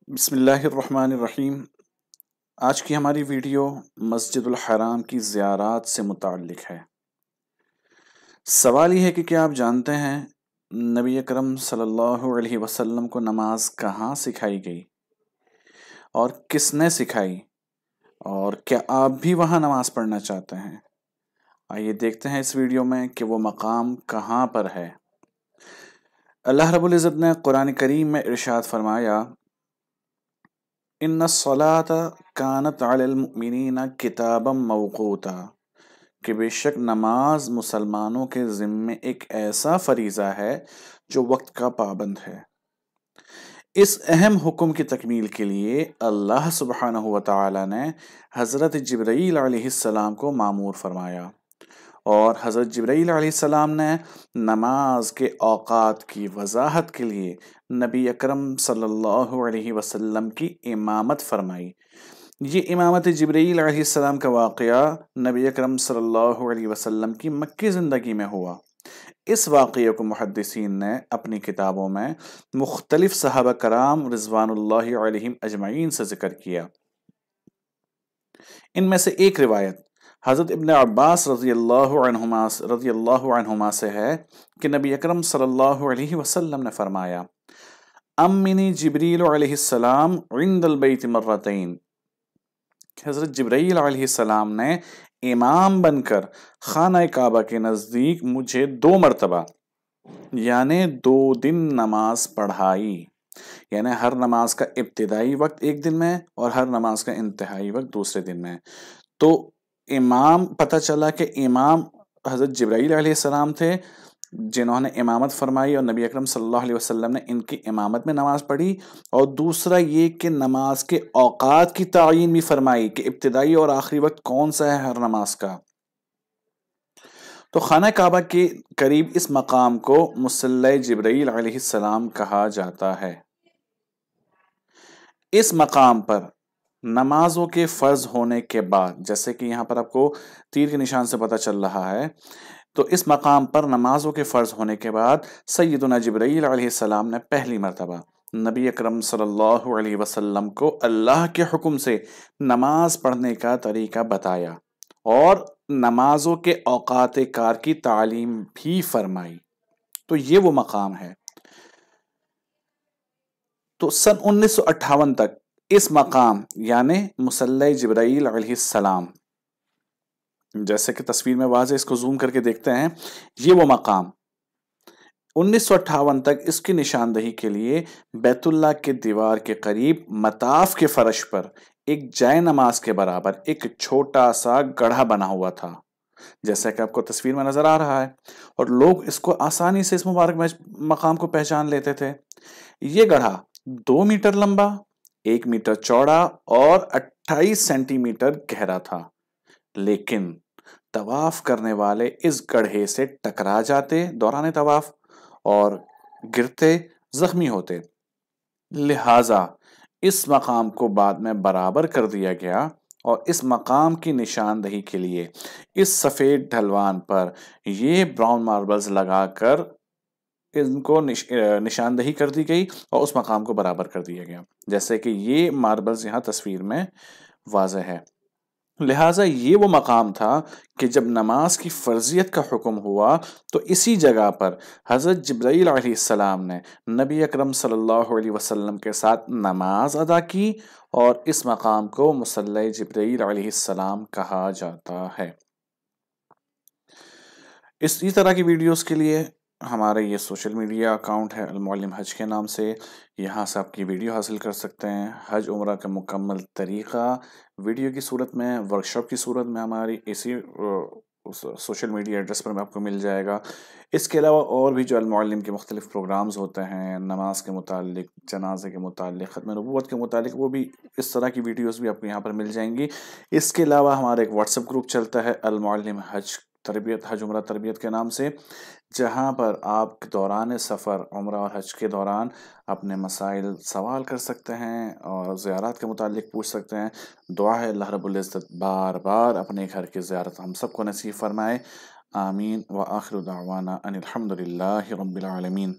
بسم اللہ الرحمن الرحیم۔ آج کی ہماری ویڈیو مسجد الحرام کی زیارات سے متعلق ہے۔ سوال یہ ہے کہ کیا آپ جانتے ہیں نبی اکرم صلی اللہ علیہ وسلم کو نماز کہاں سکھائی گئی اور کس نے سکھائی، اور کیا آپ بھی وہاں نماز پڑھنا چاہتے ہیں؟ آئیے دیکھتے ہیں اس ویڈیو میں کہ وہ مقام کہاں پر ہے۔ اللہ رب العزت نے قرآن کریم میں ارشاد فرمایا، ان الصلاة کانت علی المؤمنین کتابا موقوتا، کہ بے شک نماز مسلمانوں کے ذمے ایک ایسا فریضہ ہے جو وقت کا پابند ہے۔ اس اہم حکم کی تکمیل کے لیے اللہ سبحانہ وتعالی نے حضرت جبرائیل علیہ السلام کو مامور فرمایا، اور حضرت جبرائیل علیہ السلام نے نماز کے اوقات کی وضاحت کے لیے نبی اکرم صلی اللہ علیہ وسلم کی امامت فرمائی۔ یہ امامت جبرائیل علیہ السلام کا واقعہ نبی اکرم صلی اللہ علیہ وسلم کی مکی زندگی میں ہوا۔ اس واقعے کو محدثین نے اپنی کتابوں میں مختلف صحابہ کرام رضوان اللہ علیہم اجمعین سے ذکر کیا۔ ان میں سے ایک روایت حضرت ابن عباس رضی اللہ عنہما سے ہے کہ نبی اکرم صلی اللہ علیہ وسلم نے فرمایا، امنی جبریل علیہ السلام عند البیت مرتین، حضرت جبرائیل علیہ السلام نے امام بن کر خانہ کعبہ کے نزدیک مجھے 2 مرتبہ یعنی 2 دن نماز پڑھائی، یعنی ہر نماز کا ابتدائی وقت ایک دن میں اور ہر نماز کا انتہائی وقت دوسرے دن میں۔ تو امام پتہ چلا کہ امام حضرت جبرائیل علیہ السلام تھے جنہوں نے امامت فرمائی، اور نبی اکرم صلی اللہ علیہ وسلم نے ان کی امامت میں نماز پڑھی، اور دوسرا یہ کہ نماز کے اوقات کی تعیین بھی فرمائی کہ ابتدائی اور آخری وقت کون سا ہے ہر نماز کا۔ تو خانہ کعبہ کے قریب اس مقام کو مصلی جبرائیل علیہ السلام کہا جاتا ہے۔ اس مقام پر نمازوں کے فرض ہونے کے بعد، جیسے کہ یہاں پر آپ کو تیر کے نشان سے پتہ چل رہا ہے، تو اس مقام پر نمازوں کے فرض ہونے کے بعد سیدنا جبرائیل علیہ السلام نے پہلی مرتبہ نبی اکرم صلی اللہ علیہ وسلم کو اللہ کے حکم سے نماز پڑھنے کا طریقہ بتایا اور نمازوں کے اوقات کار کی تعلیم بھی فرمائی۔ تو یہ وہ مقام ہے۔ تو سن 1958 تک اس مقام یعنی مصلی جبرائیل علیہ السلام، جیسے کہ تصویر میں واضح، اس کو زوم کر کے دیکھتے ہیں، یہ وہ مقام 1958 تک اس کی نشاندہی کے لیے بیت اللہ کے دیوار کے قریب مطاف کے فرش پر ایک جائے نماز کے برابر ایک چھوٹا سا گڑھا بنا ہوا تھا، جیسا کہ آپ کو تصویر میں نظر آ رہا ہے، اور لوگ اس کو آسانی سے اس مبارک مقام کو پہچان لیتے تھے۔ یہ گڑھا 2 میٹر لمبا، 1 میٹر چوڑا اور 28 سینٹی میٹر گہرا تھا، لیکن طواف کرنے والے اس گڑھے سے ٹکرا جاتے دوران طواف اور گرتے زخمی ہوتے، لہٰذا اس مقام کو بعد میں برابر کر دیا گیا، اور اس مقام کی نشاندہی کے لیے اس سفید ڈھلوان پر یہ براؤن ماربلز لگا کر ان کو نشاندہی کر دی گئی اور اس مقام کو برابر کر دیا گیا، جیسے کہ یہ ماربلز یہاں تصویر میں واضح ہے۔ لہٰذا یہ وہ مقام تھا کہ جب نماز کی فرضیت کا حکم ہوا تو اسی جگہ پر حضرت جبرائیل علیہ السلام نے نبی اکرم صلی اللہ علیہ وسلم کے ساتھ نماز ادا کی، اور اس مقام کو مصلی جبرائیل علیہ السلام کہا جاتا ہے۔ اسی طرح کی ویڈیوز کے لیے ہمارے یہ سوشل میڈیا اکاؤنٹ ہے المعلم حج کے نام سے، یہاں سے آپ کی ویڈیو حاصل کر سکتے ہیں۔ حج عمرہ کا مکمل طریقہ ویڈیو کی صورت میں، ورکشاپ کی صورت میں ہماری اسی سوشل میڈیا ایڈریس پر آپ کو مل جائے گا۔ اس کے علاوہ اور بھی جو المعلم کے مختلف پروگرامز ہوتے ہیں، نماز کے متعلق، جنازے کے متعلق، ختم نبوت کے متعلق، وہ بھی اس طرح کی ویڈیوز بھی آپ کو یہاں پر مل جائیں گی۔ اس کے علاوہ ہمارا ایک واٹس ایپ گروپ چلتا ہے المعلم حج تربیت، حج عمرہ تربیت کے نام سے، جہاں پر آپ دوران سفر عمرہ اور حج کے دوران اپنے مسائل سوال کر سکتے ہیں اور زیارات کے متعلق پوچھ سکتے ہیں۔ دعا ہے اللہ رب العزت بار بار اپنے گھر کی زیارت ہم سب کو نصیب فرمائے، آمین۔ وآخر دعوانا ان الحمد للہ رب العالمین۔